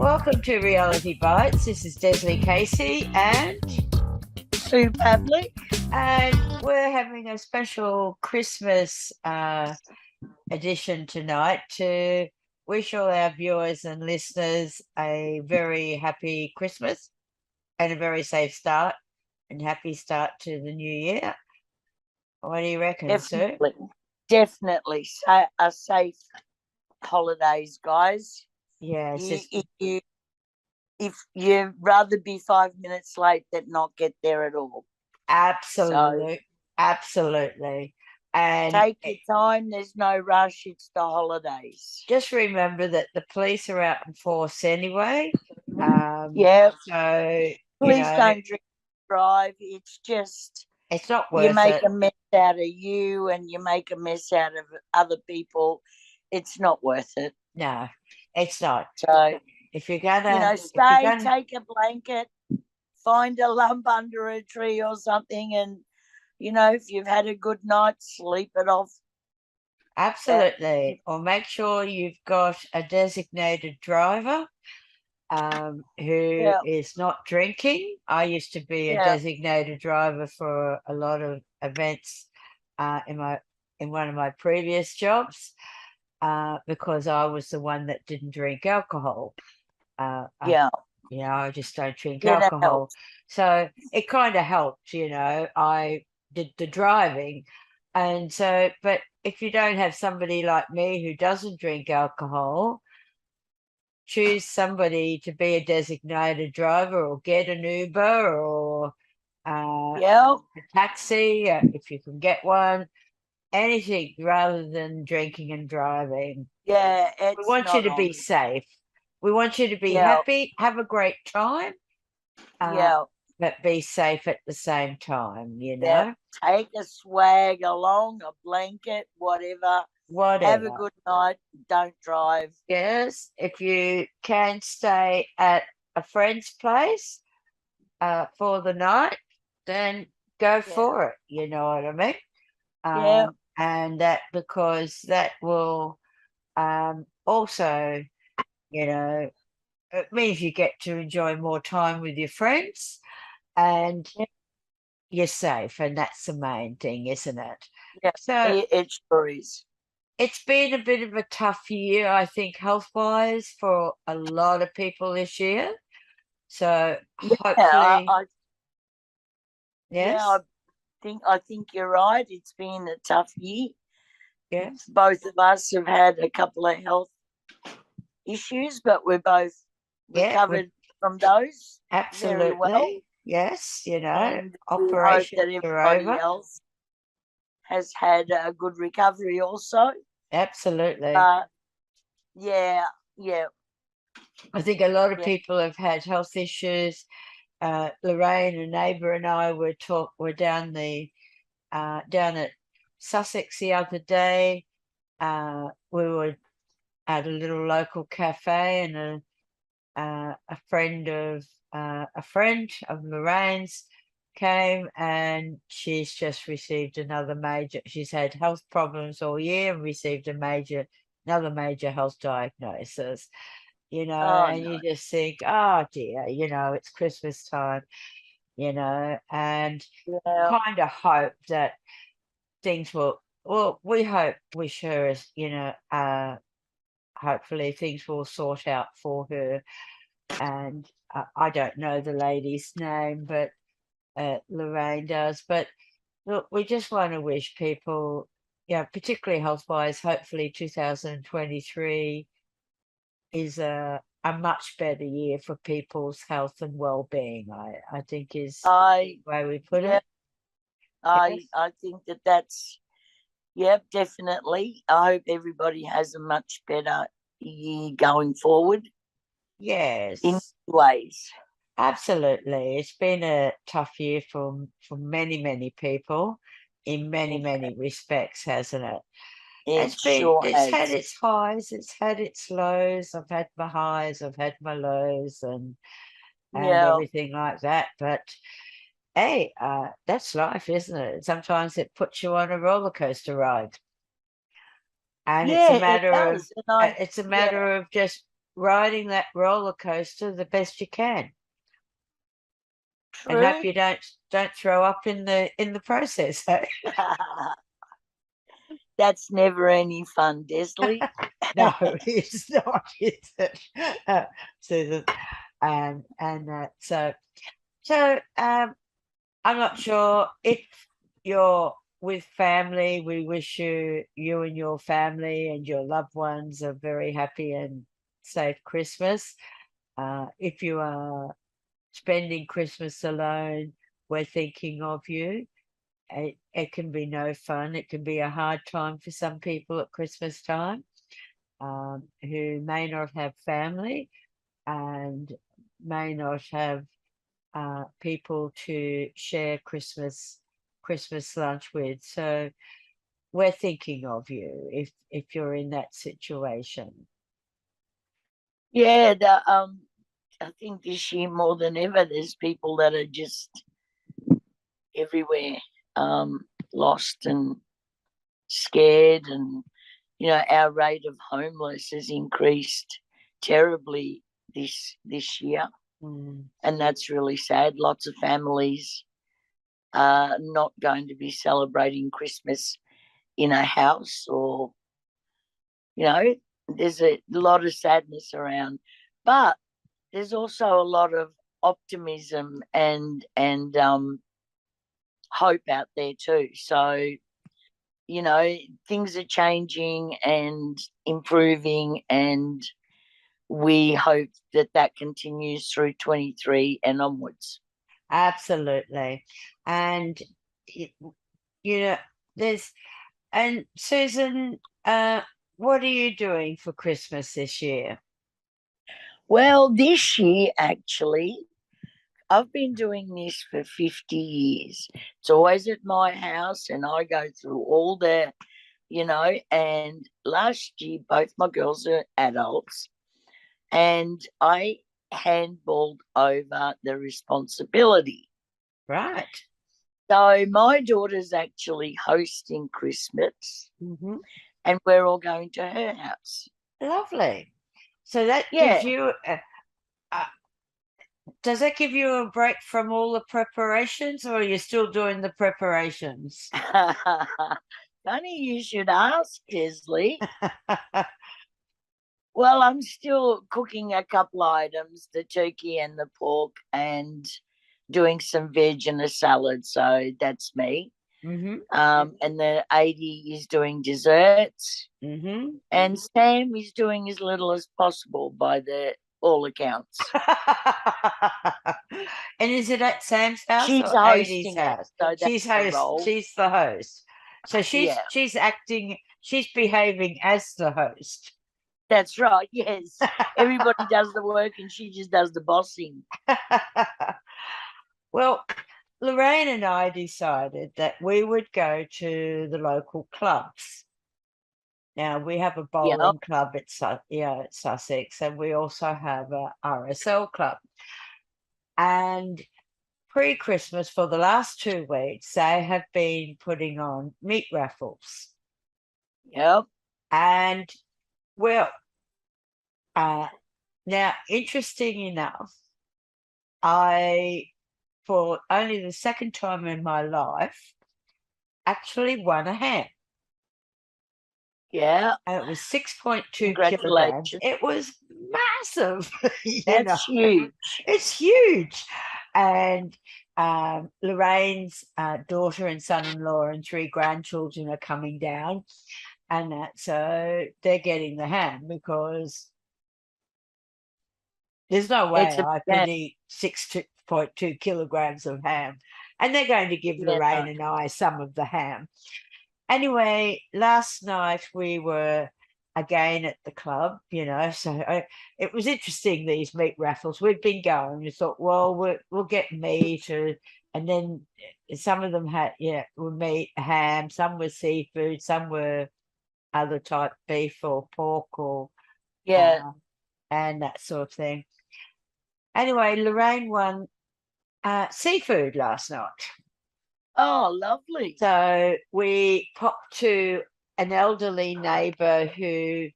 Welcome to Reality Bytes. This is Desley Casey Sue Pavlic. and we're having a special Christmas edition tonight to wish all our viewers and listeners a very happy Christmas and a very safe start and happy start to the new year. What do you reckon, Sue? Definitely. A safe holidays, guys. Yes, If you'd rather be 5 minutes late than not get there at all. absolutely, absolutely. And Take your time. There's no rush. It's the holidays. just remember that the police are out in force anyway. Yeah. So, Please don't drink and drive. It's just it's not you worth make it. a mess out of you and you make a mess out of other people. It's not worth it. No, it's not. So, If you're gonna, take a blanket, find a lump under a tree or something, and if you've had a good night, sleep it off. absolutely, or make sure you've got a designated driver who is not drinking. I used to be a designated driver for a lot of events in one of my previous jobs because I was the one that didn't drink alcohol. I just don't drink alcohol. So it kind of helped, I did the driving. And so, but if you don't have somebody like me who doesn't drink alcohol, choose somebody to be a designated driver or get an Uber or a taxi if you can get one, anything rather than drinking and driving. Yeah, we want you to be safe. We want you to be happy, have a great time, but be safe at the same time, Take a swag along, a blanket, whatever. Have a good night. Don't drive. Yes, if you can stay at a friend's place for the night, then go for it. You know what I mean? And that because that will also, it means you get to enjoy more time with your friends and you're safe, and that's the main thing, isn't it? Yeah, so it sure is. It's been a bit of a tough year, I think, health-wise for a lot of people this year. So hopefully, I think you're right. It's been a tough year. Yes, both of us have had a couple of health issues, but we're both recovered from those. Absolutely. Very well. Yes, and operations that everybody else has had a good recovery also. Absolutely. Yeah. I think a lot of people have had health issues. Lorraine, a neighbour, and I were down at Sussex the other day. We were at a little local cafe, and a friend of Lorraine's came, and she's just received she's had health problems all year and received another major health diagnosis, and you just think, oh dear, it's Christmas time, and kind of hope that things will, well, we sure hopefully things will sort out for her. And I don't know the lady's name, but Lorraine does. But look, we just want to wish people, particularly health-wise, hopefully 2023 is a much better year for people's health and well-being, I think is the way we put it. I think that's, definitely. I hope everybody has a much better year going forward. Yes. In ways. Absolutely. It's been a tough year for many, many people in many respects, hasn't it? It's had its highs, it's had its lows. I've had my highs, I've had my lows and everything like that. But hey, that's life, isn't it? Sometimes it puts you on a roller coaster ride. And it's a matter of just riding that roller coaster the best you can, and hope True. you don't throw up in the process. That's never any fun, Desley. No, it's not, is it, Susan? So I'm not sure if you're with family. We wish you and your family and your loved ones a very happy and safe Christmas. If you are spending Christmas alone, we're thinking of you. It can be no fun. It can be a hard time for some people at Christmas time, who may not have family and may not have people to share Christmas lunch with. So we're thinking of you if you're in that situation. Yeah, I think this year more than ever, there's people that are just everywhere, lost and scared, and our rate of homeless has increased terribly this year, Mm. and that's really sad. Lots of families are not going to be celebrating Christmas in a house, or there's a lot of sadness around, but there's also a lot of optimism and hope out there too. So things are changing and improving, and we hope that that continues through 23 and onwards. Absolutely. And you know, there's and Susan, what are you doing for Christmas this year? Well, this year, actually, I've been doing this for 50 years. It's always at my house, and I go through all and last year, both my girls are adults, and I handballed over the responsibility. Right. So my daughter's actually hosting Christmas, Mm-hmm. and we're all going to her house. Lovely. So that Yeah. gives you uh, does that give you a break from all the preparations, or are you still doing the preparations? Funny you should ask, Desley. Well, I'm still cooking a couple items, the turkey and the pork, and doing some veg and a salad. So that's me. Mm-hmm. And the 80 is doing desserts, Mm-hmm. and Sam is doing as little as possible by the all accounts. And is it at Sam's house She's or Adie's hosting it, house? so that's the role. She's the host. So Yeah, she's behaving as the host. that's right. Yes, everybody does the work, and she just does the bossing. Well, Lorraine and I decided that we would go to the local clubs. Now we have a Yeah, bowling club at Sussex, and we also have a RSL club. And pre-Christmas, for the last 2 weeks, they have been putting on meat raffles. yep. And well, now interesting enough, I, for only the second time in my life, actually won a ham. Yeah, And it was 6.2 kilograms. congratulations. It was massive. That's huge. It's huge. And Lorraine's daughter and son-in-law and 3 grandchildren are coming down, and so they're getting the ham, because there's no way It's a I could eat 6.2 kilograms of ham. And they're going to give yeah, Lorraine and I some of the ham. Anyway, last night we were again at the club, so it was interesting, these meat raffles. We'd been going, we thought, well, we'll get meat, and then some of them were meat, ham, some were seafood, some were other type beef or pork or yeah. and that sort of thing. Anyway, Lorraine won seafood last night. Oh, lovely. So we popped to an elderly neighbour who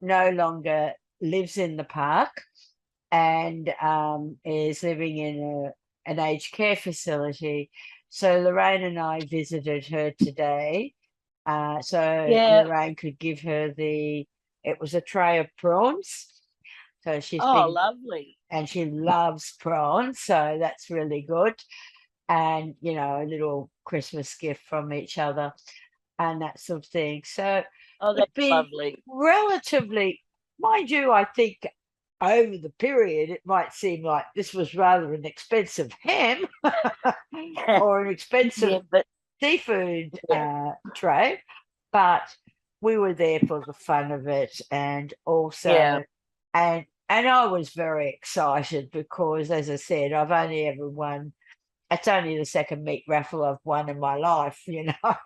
no longer lives in the park and is living in an aged care facility. So Lorraine and I visited her today. So Yeah. Lorraine could give her it was a tray of prawns. So she's Oh, been, lovely. and she loves prawns. So that's really good. And, a little Christmas gift from each other and that sort of thing. So Oh, it's that's been lovely. relatively, mind you, I think over the period, it might seem like this was rather an expensive ham or an expensive Yeah, but seafood yeah, tray, but we were there for the fun of it, and yeah, also, and I was very excited because, as I said, I've only ever won. It's only the second meat raffle I've won in my life, and I'm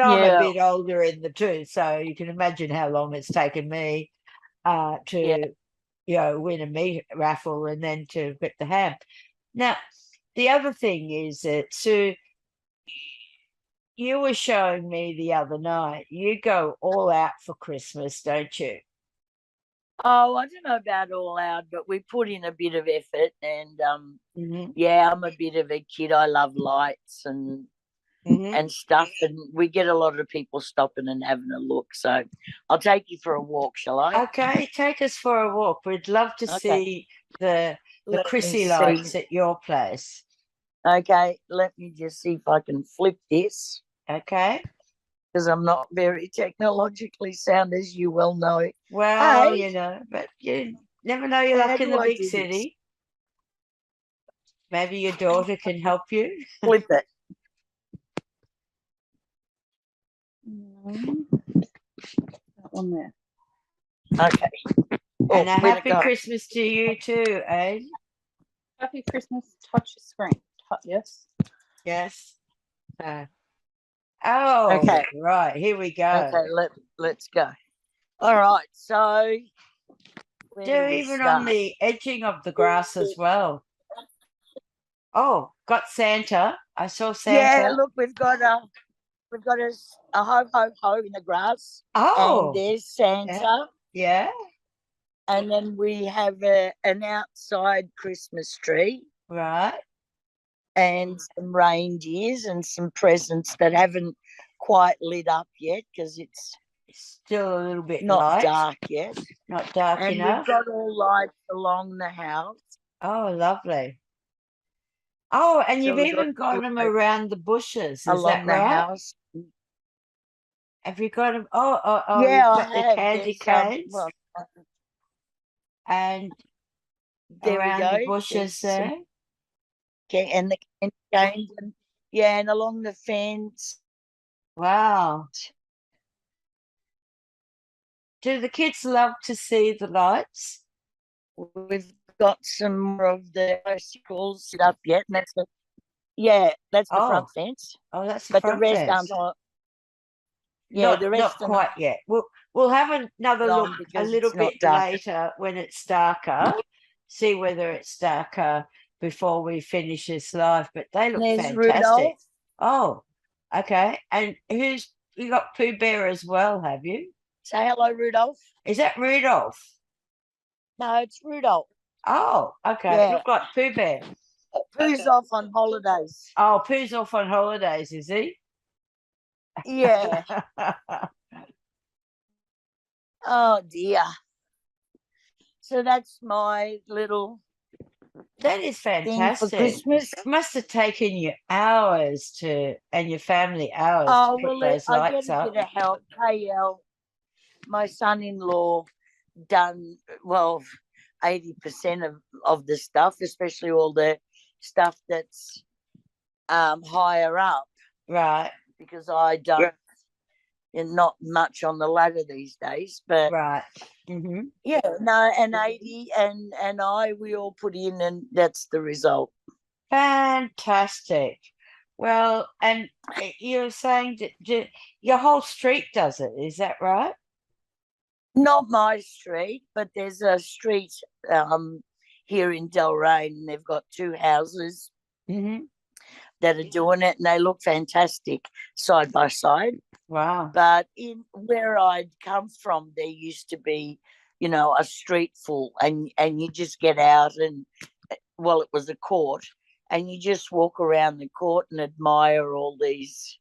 a yeah, bit older in the two, so you can imagine how long it's taken me yeah. to win a meat raffle and then to get the ham. Now, the other thing is that, Sue, you were showing me the other night, you go all out for Christmas, don't you? Oh, I don't know about all out, but we put in a bit of effort, and Hmm. yeah, I'm a bit of a kid. I love lights Hmm. and stuff, and we get a lot of people stopping and having a look. So I'll take you for a walk, shall I? Okay, take us for a walk. We'd love to Okay. see the Let me Chrissy see. lights at your place. Okay, let me just see if I can flip this Okay. because I'm not very technologically sound, as you well know. Well, Hey, but you never know your how luck in do the I big do this? city. Maybe your daughter can help you. Flip it. That one there. Okay. Oh, And a where'd it happy go? Christmas to you too, eh? Happy Christmas. Touch your screen. Yes. Yes. Oh, Okay. right. Here we go. Okay, let's go. All right, so where do They're we even on start? the edging of the grass as well. Oh, got Santa. I saw Yeah, Santa. look, we've got a ho ho ho in the grass, and Oh, there's yeah. Santa, Yeah. and then we have an outside Christmas tree Right. and some reindeers and some presents that haven't quite lit up yet because it's Still a little bit not light, dark yet. not dark And we've enough. got all lights along the house. Oh, lovely. Oh, and So you've we've got even got them lights around the bushes. Is that along the right? house. Have you got them? Oh, Yeah, you've I got the have. candy There's canes well, and there we around the go. bushes There's some there. and the candy canes, and yeah, and along the fence. Wow. Do the kids love to see the lights? We've got some more of the bicycles set up yet, and that's the front Oh, fence. oh, that's the But the front rest aren't fence. on. Yeah, Not the not rest are not quite yet. We'll have another look on a because little it's not bit dark. later when it's darker. See whether it's darker before we finish this live. But they look There's fantastic. Rudolph. Oh, okay. And you got Pooh Bear as well, have you? Say hello, Rudolph. Is that Rudolph? No, it's Rudolph. Oh, okay. Yeah, Look like Pooh Bear. Pooh's off on holidays. Oh, Pooh's off on holidays, is he? Yeah. Oh dear. So that's my little That is thing for fantastic. Christmas. It must have taken you hours and your family hours to Oh put well, those I get lights a up. bit of help. KL, my son-in-law, done well 80% of the stuff, especially all the stuff that's higher up, Right, because I don't. And not much on the ladder these days, but right. Hmm. yeah, no, and 80 and we all put in, and that's the result. Fantastic. Well, and you're saying that your whole street does it, is that right? Not my street, but there's a street here in Delray, and they've got two houses Hmm. that are doing it, and they look fantastic side by side. Wow. But in where I'd come from, there used to be you know, a street full, and you just get out and, well, it was a court, and you just walk around the court and admire all these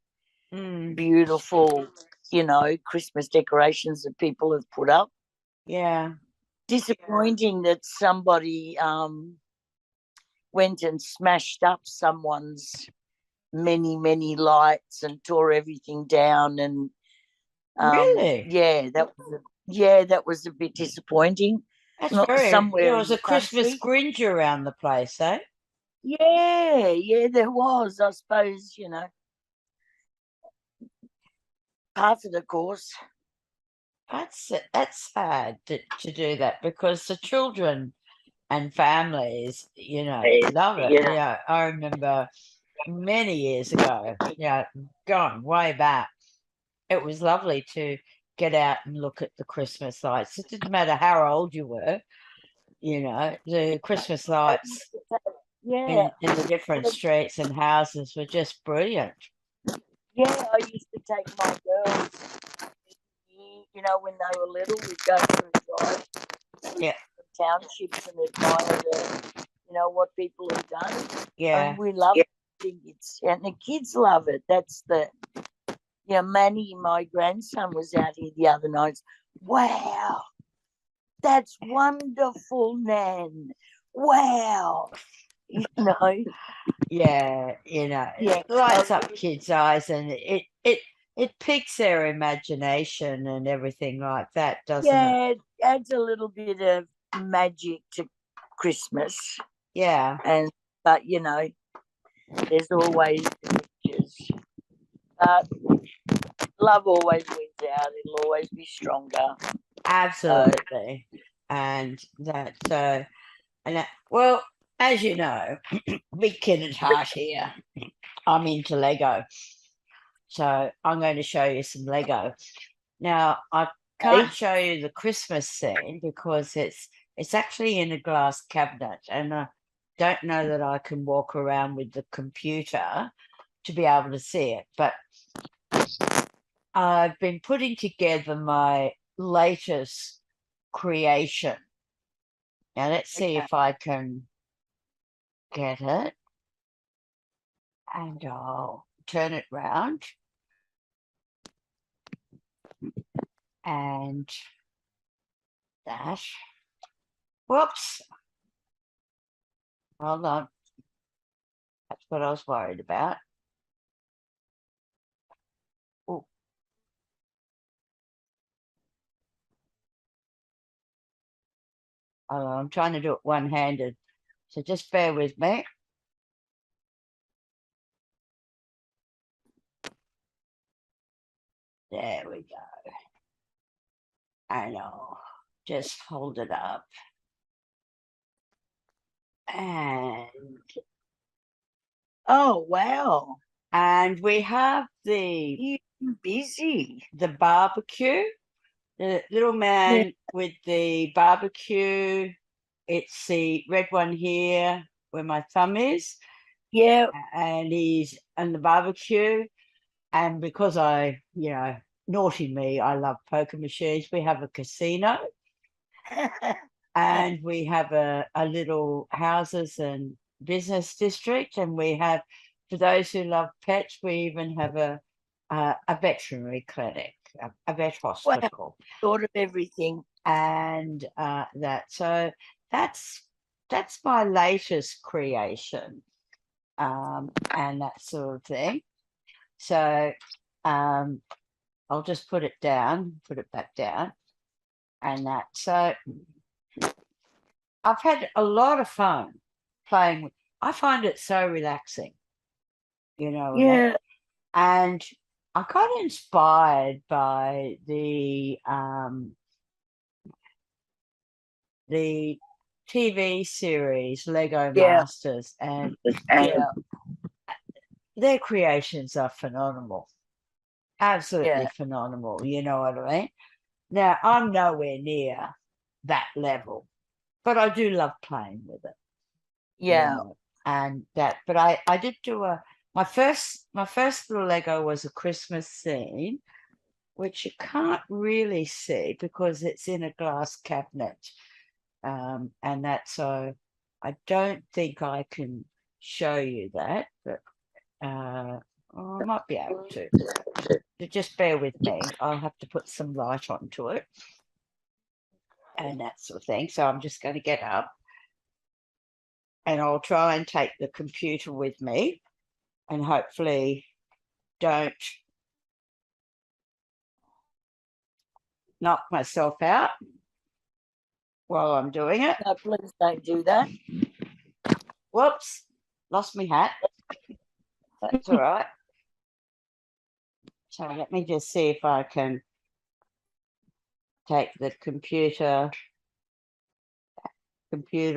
beautiful, you know, Christmas decorations that people have put up. Yeah. Disappointing that somebody went and smashed up someone's many lights and tore everything down, and Really? that was a bit disappointing. That's Not very. somewhere There in was a the Christmas country. Grinch around the place, eh? Yeah, there was. I suppose, you know, part of the course. That's sad to do that because the children and families, you know, love it. Yeah. Yeah, I remember many years ago, yeah, going way back. It was lovely to get out and look at the Christmas lights. It didn't matter how old you were, you know, the Christmas lights Yeah. in the different streets and houses were just brilliant. Yeah, I used to take my girls, you know, when they were little, we'd go for a drive Yeah, townships and admire the, you know, what people have done. yeah, And we love it. And the kids love it. That's the, you know, Manny, my grandson, was out here the other night. Wow, that's wonderful, Nan. Wow. You know, yeah, you know, yeah. it lights up kids' eyes and it piques their imagination and everything like that, doesn't it? Yeah, it adds a little bit of magic to Christmas. Yeah, And, but, you know, there's always the pictures. But love always wins out. It'll always be stronger. absolutely. And well, as you know, big kid at heart here. I'm into Lego. So I'm going to show you some Lego. Now, I can't show you the Christmas scene because it's actually in a glass cabinet, and I don't know that I can walk around with the computer to be able to see it. But I've been putting together my latest creation. Now, let's see if I can get it. And I'll turn it round. And that. Whoops. Hold on. That's what I was worried about. Oh. I'm trying to do it one-handed. So just bear with me. There we go. And I'll just hold it up. And oh, wow. And we have the busy. The barbecue, the little man with the barbecue. It's the red one here where my thumb is. Yeah. And he's on the barbecue. And because I, you know, naughty me, I love poker machines. We have a casino. And we have a little houses and business district. And we have, for those who love pets, we even have a veterinary clinic, a vet hospital. Wow. Thought of everything. And so that's my latest creation, and that sort of thing. So I'll just put it back down, and that. So I've had a lot of fun playing with. I find it so relaxing, you know. Yeah. And I got inspired by the TV series Lego Masters, and their creations are phenomenal, absolutely phenomenal. You know what I mean? Now, I'm nowhere near that level, but I do love playing with it. Yeah. You know, and that, but I did do my first little Lego was a Christmas scene, which you can't really see because it's in a glass cabinet. And that's so I don't think I can show you that, but I might be able to. So just bear with me. I'll have to put some light onto it and that sort of thing. So I'm just going to get up and I'll try and take the computer with me and hopefully don't knock myself out while I'm doing it. No, please don't do that. Whoops, lost my hat. That's all right. So let me just see if I can take the computer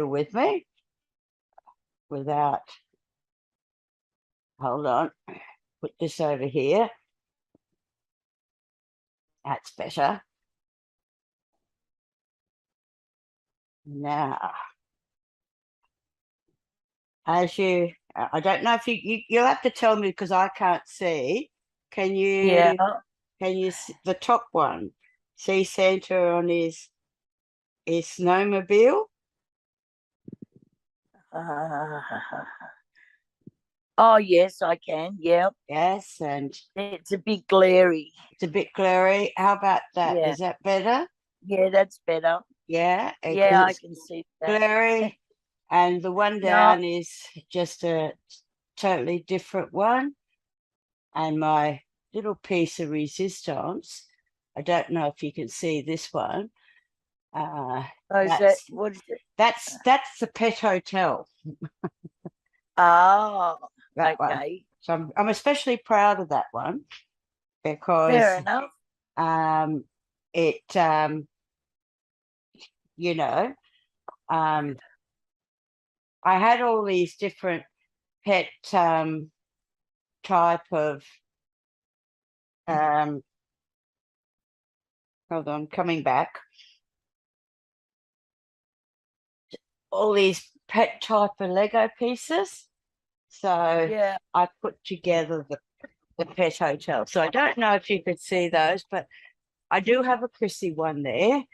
with me without, hold on, put this over here. That's better. Now, as you, I don't know if you'll have to tell me because I can't see. Can you see the top one? See Santa on his snowmobile? Oh, yes, I can. Yeah. Yes, and It's a bit glary. it's a bit glary. How about that? Yeah. Is that better? Yeah, that's better. Yeah. Yeah, I can see that. Glary. And the one down is just a totally different one. And my little piece of resistance, I don't know if you can see this one. Oh, is that, what is it? That's the Pet Hotel. Oh, That one. okay. So I'm especially proud of that one because Fair enough. it you know, I had all these different pet type of hold on, coming back. All these pet type of Lego pieces. So Yeah. I put together the Pet Hotel. So I don't know if you could see those, but I do have a Chrissy one there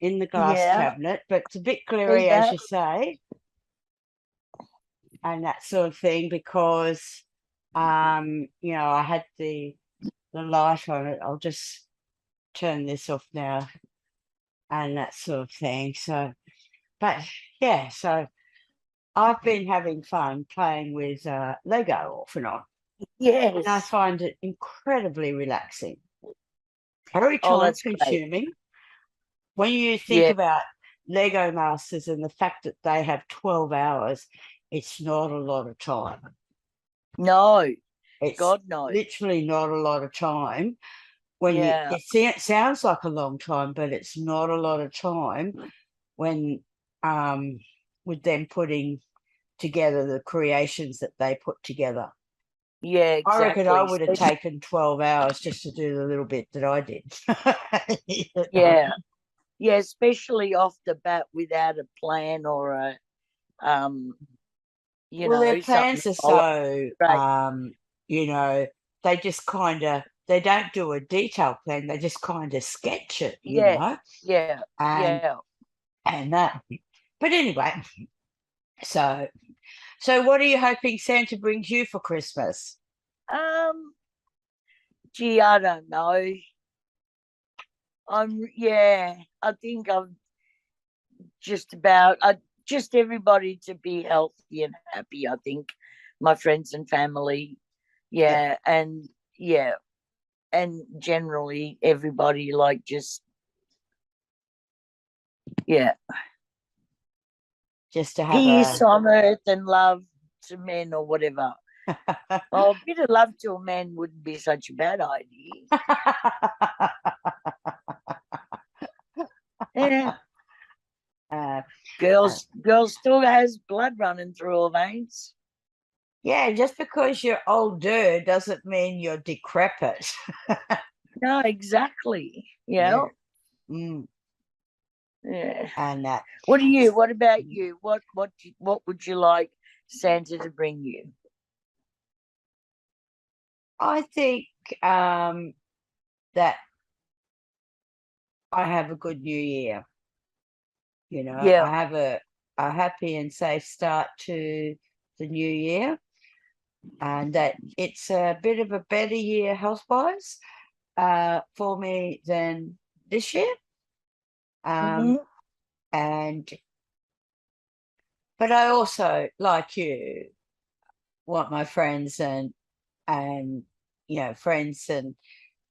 in the glass cabinet, but it's a bit glary, as you say, and that sort of thing, because you know, I had the light on it. I'll just turn this off now and that sort of thing. So, but yeah, so I've been having fun playing with Lego off and on. Yes. And I find it incredibly relaxing. Very Oh, time that's consuming. When you think about Lego Masters and the fact that they have 12 hours, it's not a lot of time. No, It's God no. literally not a lot of time. When it sounds like a long time, but it's not a lot of time when with them putting together the creations that they put together. Yeah, exactly. I reckon I would have taken 12 hours just to do the little bit that I did. Yeah. Yeah, especially off the bat without a plan or a you know, their plans are so you know, they just kind of, they don't do a detailed plan, they just kind of sketch it, you know. Yeah. And that, but anyway, so what are you hoping Santa brings you for Christmas? Gee, I don't know. I think I'm just everybody to be healthy and happy. I think my friends and family, and generally everybody, like, just just to have peace on earth and love to men or whatever. Oh, a bit of love to a man wouldn't be such a bad idea. Yeah. Girls still has blood running through her veins. Yeah, just because you're older doesn't mean you're decrepit. No, exactly. Yeah. And that. What about you? What would you like Santa to bring you? I think that I have a good new year. You know, Yeah. I have a happy and safe start to the new year, and that it's a bit of a better year health-wise for me than this year. Mhm. And but I also, like you, want my friends and friends and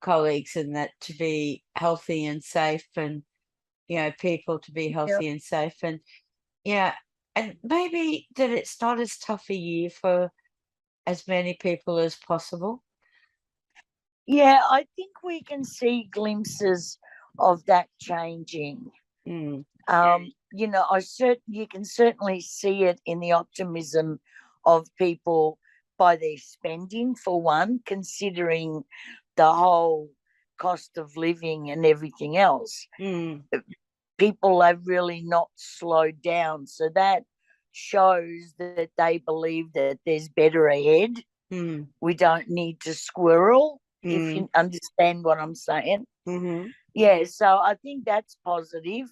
colleagues and that to be healthy and safe, and people to be Yep. healthy and safe, and yeah, and maybe that it's not as tough a year for as many people as possible. Yeah, I think we can see glimpses of that changing. Mm, You can certainly see it in the optimism of people by their spending, for one, considering the whole cost of living and everything else. mm, People have really not slowed down. So that shows that they believe that there's better ahead. mm, We don't need to squirrel, if mm, you understand what I'm saying. mm-hmm. Yeah, so I think that's positive.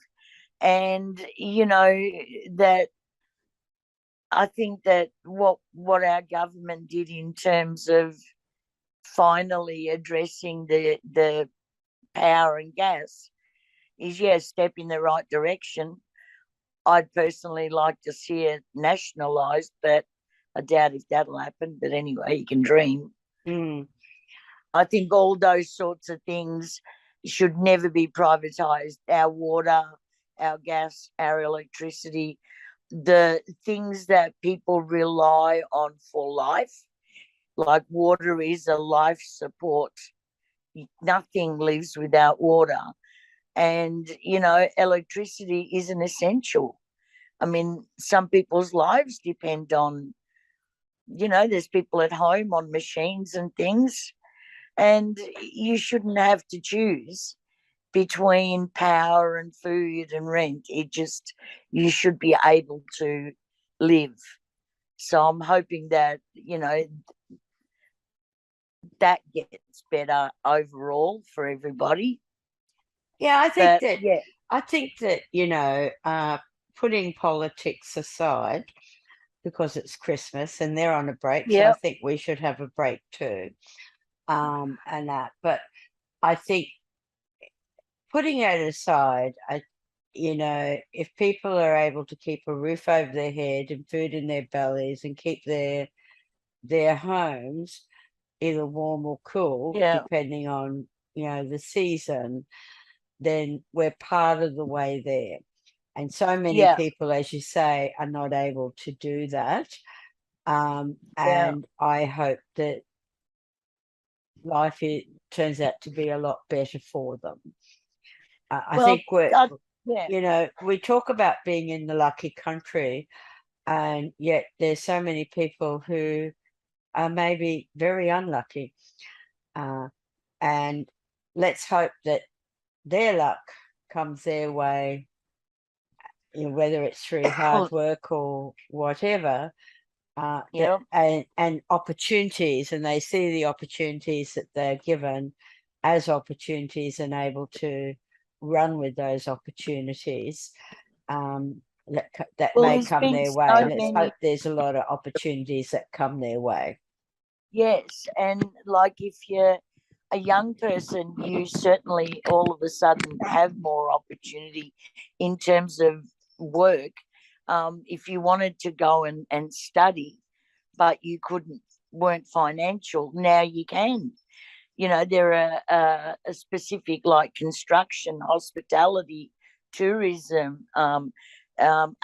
And that I think that what our government did in terms of finally addressing the power and gas is, yeah, a step in the right direction. I'd personally like to see it nationalised, but I doubt if that'll happen. But anyway, you can dream. Mm. I think all those sorts of things should never be privatised. Our water, our gas, our electricity, the things that people rely on for life, like water is a life support. Nothing lives without water. And, electricity is an essential. I mean, some people's lives depend on, there's people at home on machines and things, and you shouldn't have to choose between power and food and rent. You should be able to live. So I'm hoping that, that gets better overall for everybody. Yeah, But yeah, I think that putting politics aside, because it's Christmas and they're on a break, so I yeah, think we should have a break too. And that, but I think putting it aside, if people are able to keep a roof over their head and food in their bellies and keep their homes either warm or cool, yeah, depending on the season, then we're part of the way there. And so many yeah, people, as you say, are not able to do that. yeah. And I hope that life turns out to be a lot better for them. I Well, think we're, yeah, we talk about being in the lucky country, and yet there's so many people who are maybe very unlucky. And let's hope that their luck comes their way, whether it's through hard work or whatever, yeah. and opportunities, and they see the opportunities that they're given as opportunities and able to run with those opportunities. That Well, may there's come been their so way. Let's many. hope there's a lot of opportunities that come their way. Yes, and like if you're a young person, you certainly all of a sudden have more opportunity in terms of work. If you wanted to go and study, but you weren't financial, now you can. There are a specific like construction, hospitality, tourism,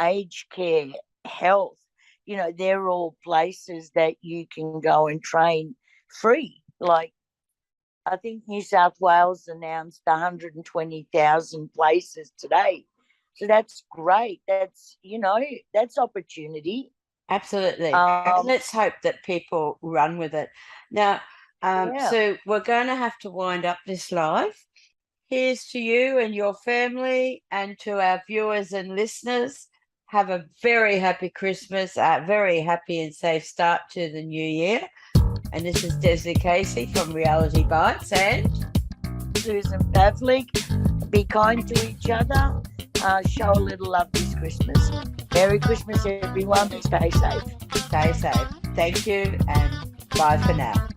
aged care, health. They're all places that you can go and train free. Like I think New South Wales announced 120,000 places today. So that's great. That's opportunity. Absolutely. Let's hope that people run with it. Now, Yeah. so we're going to have to wind up this live. Here's to you and your family, and to our viewers and listeners. Have a very happy Christmas, a very happy and safe start to the new year. And this is Desley Casey from Reality Bytes and Susan Pavlic. be kind to each other, show a little love this Christmas. Merry Christmas, everyone. Stay safe. Stay safe. Thank you and bye for now.